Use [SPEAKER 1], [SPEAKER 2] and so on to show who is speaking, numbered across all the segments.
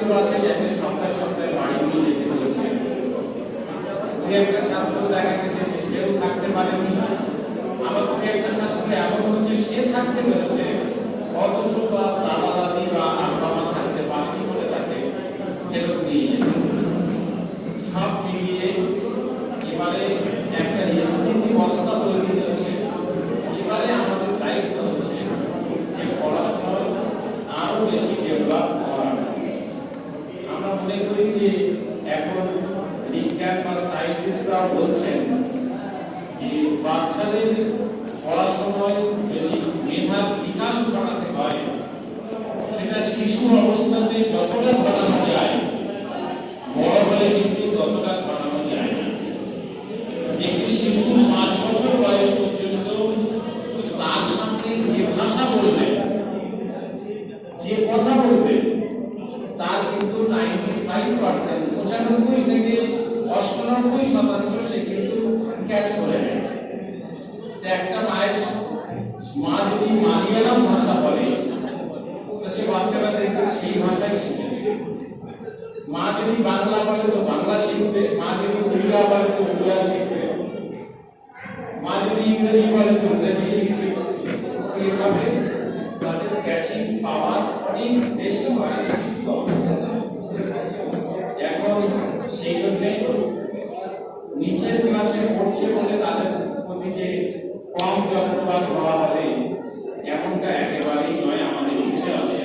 [SPEAKER 1] ছাত্র আছে যাদের সপ্তাহে সপ্তাহে বাড়ি নিয়ে যেতে হয়েছে, দু একটা ছাত্র দেখা গেছে যে সেও থাকতে পারেনি, আবার দু একটা ছাত্র এমন হচ্ছে সে থাকতে পেরেছে অথচ বা দাদা দাদি বা আব্বা মা থাকতে পারেনি বলে তাকে ফেরত নিয়ে যেতে সব মিলিয়ে এবারে একটা স্থিতি অবস্থা তৈরি হয়েছে। এবারে আমাদের দায়িত্ব হচ্ছে যে পড়াশোনা আরো বেশি ডেভেলপ করা। আমরা মনে করি যে এখন বিজ্ঞান বা সায়েন্টিস্টরাও বলছেন যে বাচ্চাদের পড়াশোনায় যদি মেধার বিকাশ ঘটাতে হয় সেটা শিশু অবস্থাতে যতটা ঘটানো যায় বড় হলে কিন্তু ততটা ঘটানো যায় না। একটি শিশু 5 বছর বয়স পর্যন্ত তার সামনে যে ভাষা বলবে, যে কথা বলবে, তার কিন্তু 95% 95 থেকে 98% সে কিন্তু ক্যাচ করে নেয়। একটা মা যদি মালিয়ালাম ভাষা বলে তো সে বাচ্চারা দেখবে সেই ভাষাই শিখেছে। মা যদি বাংলা বলে তো বাংলা শিখবে, মা যদি উড়িয়া বলে তো উড়িয়া শিখবে, মা যদি ইংরেজি বলে তো ইংরেজি শিখবে। এইভাবে তাদের ক্যাচিং পাওয়ার অনেক বেশি হয় শিশু অবস্থায়। এখন সেই জন্য নিচের ক্লাসে পড়ছে বলে তাদের প্রতি যে কম যত্নবান হওয়া হবে এমনটা একেবারেই নয়, আমাদের ইচ্ছে আছে।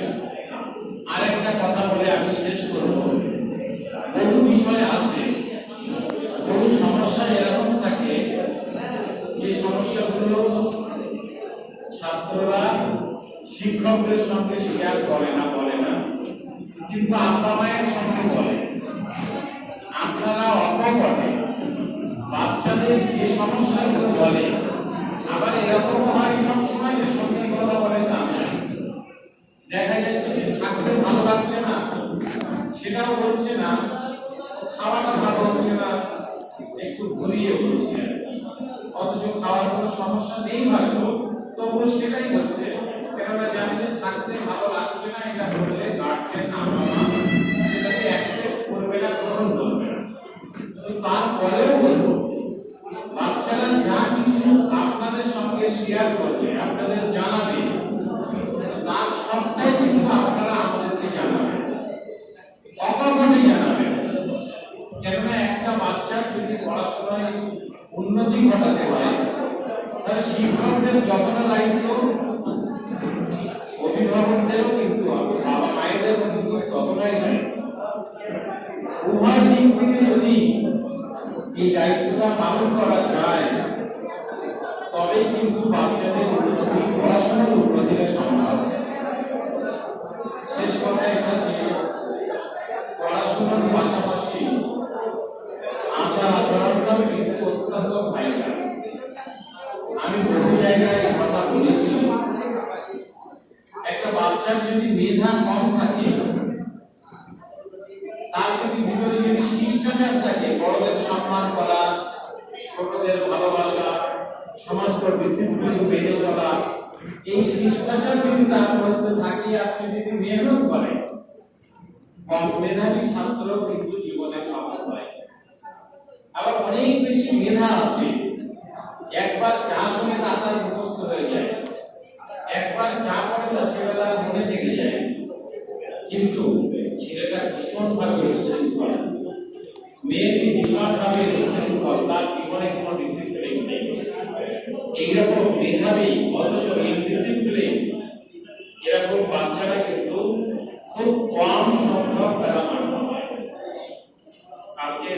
[SPEAKER 1] আরেকটা কথা বলে আমি শেষ করব। বহু বিষয় আছে, বহু সমস্যা এরকম থাকে যে সমস্যাগুলো ছাত্ররা শিক্ষকদের সঙ্গে শেয়ার করে না, বলে না, কিন্তু আব্বা মায়ের সঙ্গে বলে। আপনারা অকপটে বাচ্চাদের যে সমস্যাগুলো বলে, আবার এরকম হয় সবসময় যে সত্যি কথা বলে তা নয়। দেখা যাচ্ছে যে থাকতে ভালো লাগছে না সেটাও বলছে না, খাওয়াটা ভালো হচ্ছে না একটু ঘুরিয়ে বলছে, অথচ খাওয়ার কোনো সমস্যা নেই হয়তো, তবুও সেটাই বলছে। কেননা জানি যে থাকতে ভালো লাগছে না, এটা বললে গার্জেন সেটাকে অ্যাকসেপ্ট করবে না, গ্রহণ করবে না। তো তারপরেও বলবো বাচ্চারা যা কিছু আপনাদের সঙ্গে শেয়ার করবে, আপনাদের জানাবে, তার সবটাই কিন্তু আপনারা আমাদেরকে জানাবেন, অকপটে জানাবেন। কেননা একটা বাচ্চার যদি পড়াশোনায় উন্নতি ঘটাতে হয় তাহলে শিক্ষকদের যতটা দায়িত্ব অভিভাবকদেরও কিন্তু বাবা মায়েদেরও কিন্তু ততটাই দায়িত্ব। উভয় দিক থেকে যদি এই দায়িত্বটা পালন করা যায় তবেই কিন্তু বাচ্চাদের উন্নতি, পড়াশোনার উন্নতিটা সম্ভব। শেষ কথা এটা যে পড়াশোনার পাশাপাশি আচার আচরণটাও কিন্তু অত্যন্ত ভাইটাল। আমি বহু জায়গায় কথা বলেছি, একটা বাচ্চার যদি মেধা কম থাকে, তার যদি ভিতরে যদি শিষ্টাচার থাকে, বড়দের সম্মান করা, ছোটদের ভালোবাসা, সমস্ত ডিসিপ্লিন মেনে চলা, এই শিষ্টাচার যদি তার মধ্যে থাকে আর সে যদি মেহনত করে, কম মেধাবী ছাত্র কিন্তু জীবনে সফল হয়। আবার অনেক বেশি মেধা আছে, একবার যা শুনে তা তার মুখস্থ হয়ে যায়, একবার যা পড়ে তা সেটা তার মনে থেকে যায়, কিন্তু ছেলেটা ভীষণভাবে উচ্ছৃঙ্খল, মেয়েটি ভীষণভাবে উচ্ছৃঙ্খল, তার জীবনে কোনো ডিসিপ্লিন নেই। এইরকম মেধাবী অথচ ইনডিসিপ্লিন এরকম বাচ্চারা কিন্তু খুব কম সংখ্যক তারা মানুষ হয়। কালকে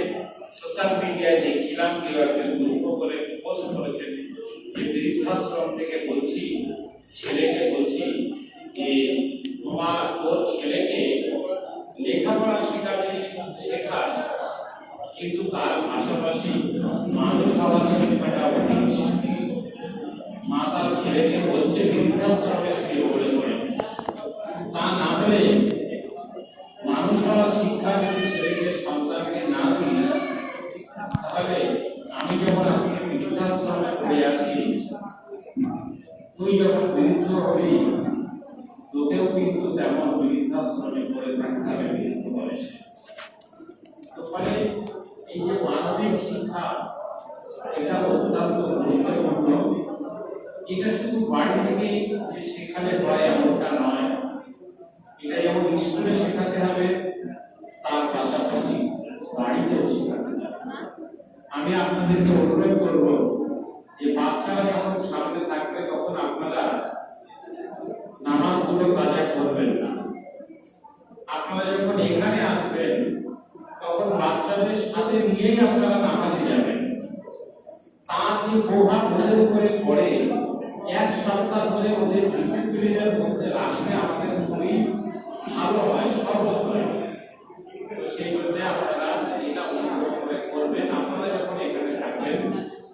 [SPEAKER 1] সোশ্যাল মিডিয়ায় দেখছিলাম কেউ একজন দুঃখ করে পোস্ট করেছেন যে বৃদ্ধাশ্রম থেকে বলছি, ছেলেকে বলছি যে তোর ছেলেকে লেখাপড়া শেখাস, কিন্তু তার পাশাপাশি মানুষ হওয়ার শিক্ষাটা অনেক। মা তার ছেলেকে বলছে বৃদ্ধাশ্রমে শুয়ে পড়ে পড়ে, তা না হলে মানুষ হওয়ার শিক্ষা যদি ছেলেকে সন্তানকে না দিস তাহলে আমি যেমন আজকে বৃদ্ধাশ্রমে পড়ে আছি, তুই যখন বৃদ্ধ হবি তোকেও কিন্তু তেমন বৃদ্ধাশ্রমে পড়ে থাকতে হবে। বয়সে। তো ফলে এই যে মানবিক শিক্ষা, এটা অত্যন্ত গুরুত্বপূর্ণ। এটা শুধু বাড়ি থেকে যে শেখালে হয় এমনটা নয়, এটা যেমন স্কুলে শেখাতে হবে, তার পাশাপাশি বাড়িতেও শেখাতে হবে। আমি আপনাদেরকে অনুরোধ করব যে বাচ্চারা যখন সামনে থাকবে তখন আপনারা নামাজগুলো কাজা করবেন না। আপনারা যখন এখানে আসবেন তখন বাচ্চাদের সাথে নিয়েই আপনারা নামাজে যাবেন। তার যে প্রভাব ওদের উপরে পড়ে, এক সপ্তাহ ধরে ওদের ডিসিপ্লিনের মধ্যে রাখলে আমাদের খুবই ভালো হয়, সহজ হয়। তো সেই জন্য আপনারা এটা অনুভব করে করবেন। আপনারা যখন এখানে থাকবেন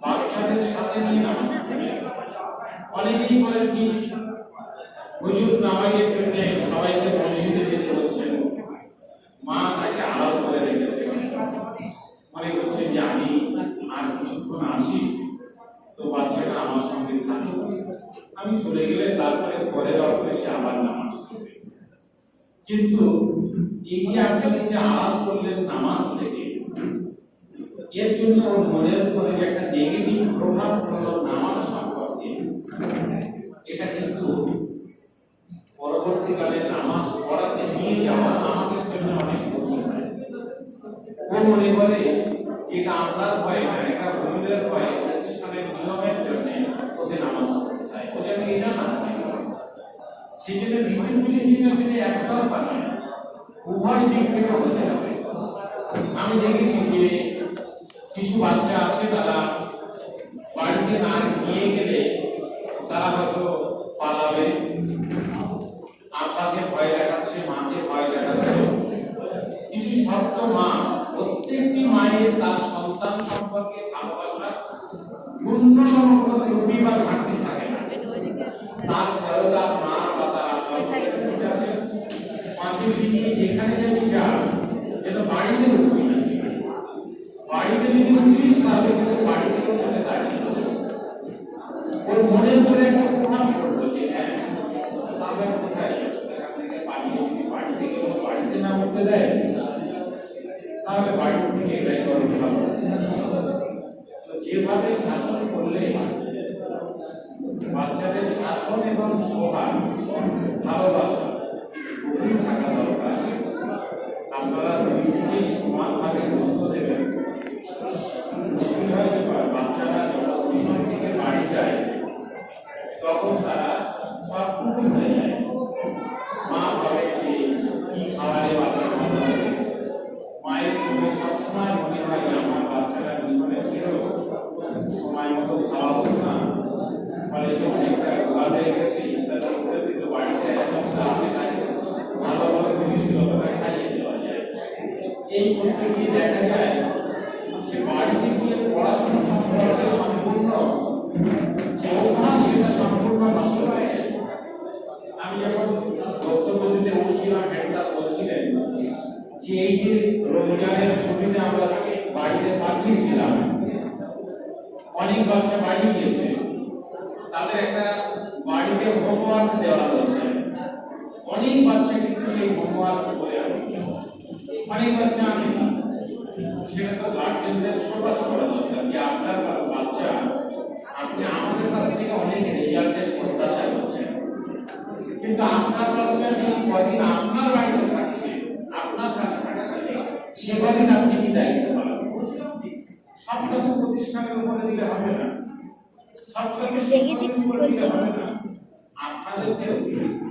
[SPEAKER 1] বাচ্চাদের সাথে নিয়ে নামাজ পড়বেন। অনেকেই বলেন কি হুজুর নামাজের জন্য সবাইকে মসজিদে যেতে হচ্ছে, মা তাকে আড়াল করে রেখেছে, মনে করছে যে আমি আর কিছুক্ষণ আসি তো বাচ্চাটা আমার সঙ্গে থাকবে, আমি চলে গেলে তারপরে পরের অর্থে সে আবার নামাজ পড়বে। কিন্তু এই যে আপনি যে আড়াল করলেন নামাজ থেকে, এর জন্য ওর মনের উপরে একটা নেগেটিভ প্রভাব পড়লো নামাজ সম্পর্কে। এটা কিন্তু পরবর্তীকালে নামাজ পড়াতে নিয়ে যাওয়া আমাদের জন্য অনেক কঠিন হয়। ও মনে করে যেটা আল্লাহর ভয় না, এটা হুজুরের ভয়, প্রতিষ্ঠানের নিয়মের জন্য ওকে নামাজ পড়তে হয়, ও যেন এটা না হয়। সেই জন্য ডিসিপ্লিন যেটা সেটা একতরফা নয়, উভয় দিক থেকে হতে হবে। আমি দেখেছি যে কিছু বাচ্চা আছে তারা বাড়িতে না নিয়ে গেলে তারা হয়তো পালাবে, আব্বাকে ভয় দেখাচ্ছে, মাকে ভয় দেখাচ্ছে। কিছু শক্ত মা, প্রত্যেকটি মায়ের তার সন্তান সম্পর্কে ভালোবাসার ন্যূনতম কোনো ত্রুটি বা ঘাটতি থাকে না। তারপরেও তার মা বা তার আব্বা পাঁচের দিকে যেখানে যাবি যা, যেন বাড়িতে উঠবি না। বাড়িতে যদি উঠিস তাহলে কিন্তু বাড়ি থেকে উঠে দাঁড়িয়ে ওর মনের উপরে একটা প্রভাব পড়লো যে হ্যাঁ আমরা কোথায় এখান থেকে বাড়িতে গেলে বাড়িতে না উঠতে দেয়, তাহলে বাড়ি থেকে এটাই করতে হবে। তো যেভাবে শাসন করলে বাচ্চাদের শাসন এবং সোহাগ ভালোবাসা দুটোই থাকা দরকার। আপনারা দুই দিকেই সমানভাবে গুরুত্ব দেবেন। মুশকিল হয় কি বাচ্চারা যখন মিশন থেকে বাড়ি যায় তখন তারা সব নতুন হয়ে যায়। মা ভাবে যে কি খাওয়ালে বাচ্চা ভালো হবে, মায়ের চোখে সবসময় মনে হয় যে আমার বাচ্চারা মিশনে ছিল, সময় মতো খাওয়া হতো না, ফলে সে অনেকটা রোগা হয়ে গেছে। কিন্তু বাড়িতে ভালো ভালো জিনিস যতটা খাইয়ে দেওয়া যায়। এই করতে গিয়ে দেখা যায় সে বাড়িতে গিয়ে পড়াশোনা সম্পর্কে সম্পূর্ণ যে অভ্যাস সেটা সম্পূর্ণ নষ্ট হয়ে যায়। আমি যখন বক্তব্য দিতে উঠছিলাম, হেড স্যার বলছিলেন যে এই যে রমজানের ছুটিতে আমরা বাড়িতে পাঠিয়েছিলাম, অনেক বাচ্চা বাড়ি গিয়েছে, তাদের একটা বাড়িতে হোমওয়ার্ক দেওয়া হয়েছে। অনেক বাচ্চা কিন্তু সেই হোমওয়ার্ক করে আনে, অনেক বাচ্চা আনে না। সেটা তো গার্জেনদের সবাস করা দরকার যে আপনার বাচ্চা, আপনি আমাদের কাছ থেকে অনেক রেজাল্টের প্রত্যাশা করছেন, কিন্তু আপনার বাচ্চা যদি কদিন আপনার বাড়িতে থাকছে, আপনার কাছে থাকছে, সে কদিন আপনি কি দায়িত্ব পালন করছেন? সবটা তো প্রতিষ্ঠানের উপরে দিলে হবে না, সবটা তো শিক্ষকের উপরে দিলে হবে না। আপনাদেরকেও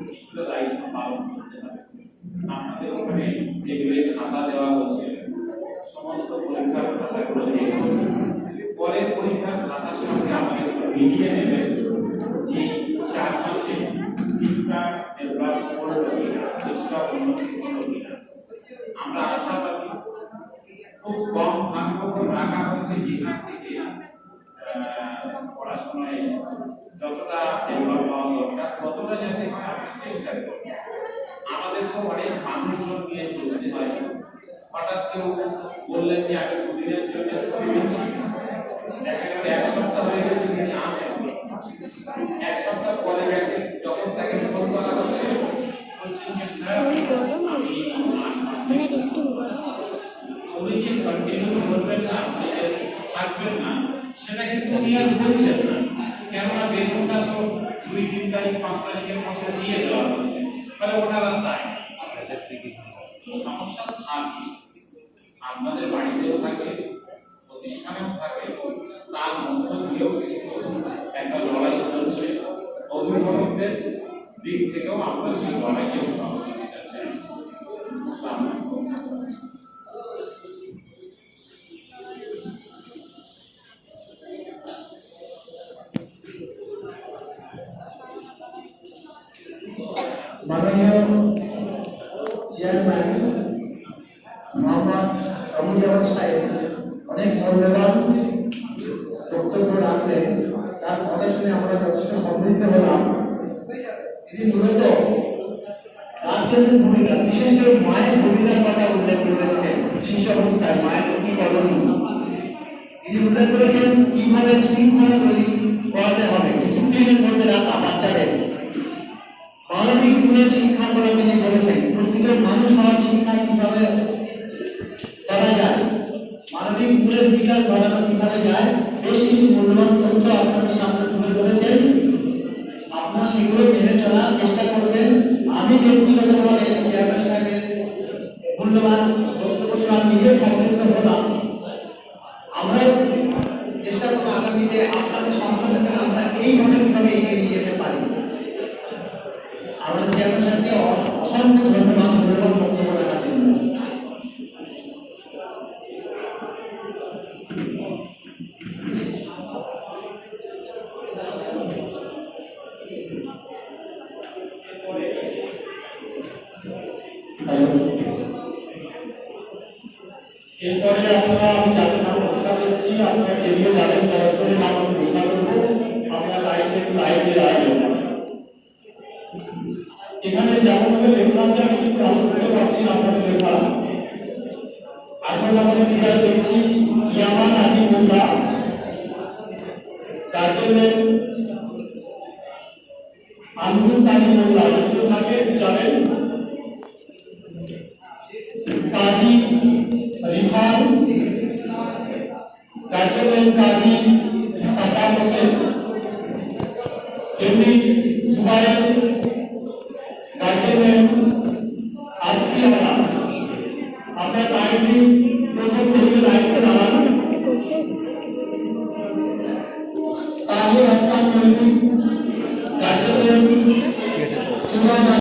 [SPEAKER 1] কিছুটা দায়িত্ব পালন করতে হবে। আপনাদের ওখানে টেবিলে খাতা দেওয়া হয়েছে, সমস্ত পরীক্ষার খাতাগুলো পরের পরীক্ষার খাতার সঙ্গে আমাদের মিলিয়ে নেবেন যে 4 মাসে কিছুটা ডেভেলপ করলো কিনা, কিছুটা উন্নতি হলো কিনা। আমরা আশাবাদী খুব কম ভাগ্যক্রম রাখা হয়েছে যেখান থেকে পড়াশোনায় যতটা ডেভেলপ হওয়া দরকার ততটা যাতে হয় আমরা চেষ্টা করি। আমাদের তো অনেক মানুষজন নিয়ে চলতে হয়। হঠাৎ কেউ বললেন যে আমি দুদিনের জন্য ছুটি নিচ্ছি, এক সপ্তাহ হয়ে গেছে তিনি আসেন, এক সপ্তাহ পরে যখন তাকে ফোন করা হচ্ছে বলছেন যে স্যার আমি থাকবেন না, সেটা কিন্তু উনি আর বলছেন না, কেননা বেতনটা তো 2-3 তারিখ 5 তারিখের মধ্যে দিয়ে দেওয়া হচ্ছে, তাহলে ওনারা তাই সমস্যা থাকে, আপনাদের বাড়িতেও থাকে, প্রতিষ্ঠানেও থাকে, তার মধ্য দিয়েও কিন্তু একটা লড়াই চলছে। অভিভাবকদের দিক থেকেও আমরা সেই লড়াইয়েও সহযোগিতা চাই।
[SPEAKER 2] মাননীয় চেয়ারম্যান মোহাম্মদ আবুল জামান সাহেব অনেক মূল্যবান বক্তব্য রাখলেন, তার কথা শুনে আমরা যথেষ্ট সমৃদ্ধ হলাম। তিনি মূলত গার্জেনের ভূমিকা, বিশেষ করে মায়ের ভূমিকার কথা উল্লেখ করেছেন। শিশু অবস্থায় মায়ের কি করণীয় তিনি উল্লেখ করেছেন, কিভাবে শৃঙ্খলা তৈরি করাতে হবে, ডিসিপ্লিনের মধ্যে রাখা বাচ্চাদের। মানবিক গুণের শিক্ষা করে তিনি বলেছেন, প্রকৃত মানুষ হওয়ার শিক্ষা কিভাবে করা যায়, মানবিক গুণের বিকাশ ঘটানো কিভাবে যায়, বেশ কিছু মূল্যবান তথ্য আপনাদের সামনে তুলে ধরেছেন। আপনারা সেগুলো মেনে চলার চেষ্টা করবেন। আমি ব্যক্তিগতভাবে চেয়ারম্যান সাহেবের মূল্যবান বক্তব্য শুনে নিজেও সমৃদ্ধ হলাম। আমরা চেষ্টা করবো আগামীতে আপনাদের সন্তানকে আমরা এইভাবে কিভাবে এগিয়ে নিয়ে যেতে পারি। আমাদের চেয়ারম্যান সাহেবকে অসংখ্য ধন্যবাদ মূল্যবান বক্তব্য রাখার জন্য।
[SPEAKER 3] এরপরে আপনারা, আমি যাদের নাম ঘোষণা করছি, আপনারা এগিয়ে যাবেন, সরাসরি নাম ঘোষণা করবো। আপনারা লাইভে দাঁড়াবেন। এখানে যেমন লেখা আছে, আমি কিন্তু বুঝতে পারছি না আপনাদের লেখা। এখন আমরা স্পিকার দেখছি ইয়ামান আলী মোল্লা, গার্জেনের আন্দুল সালি মোল্লা, যদি থাকে যাবেন। কাজী রিফান, গার্জেনের কাজী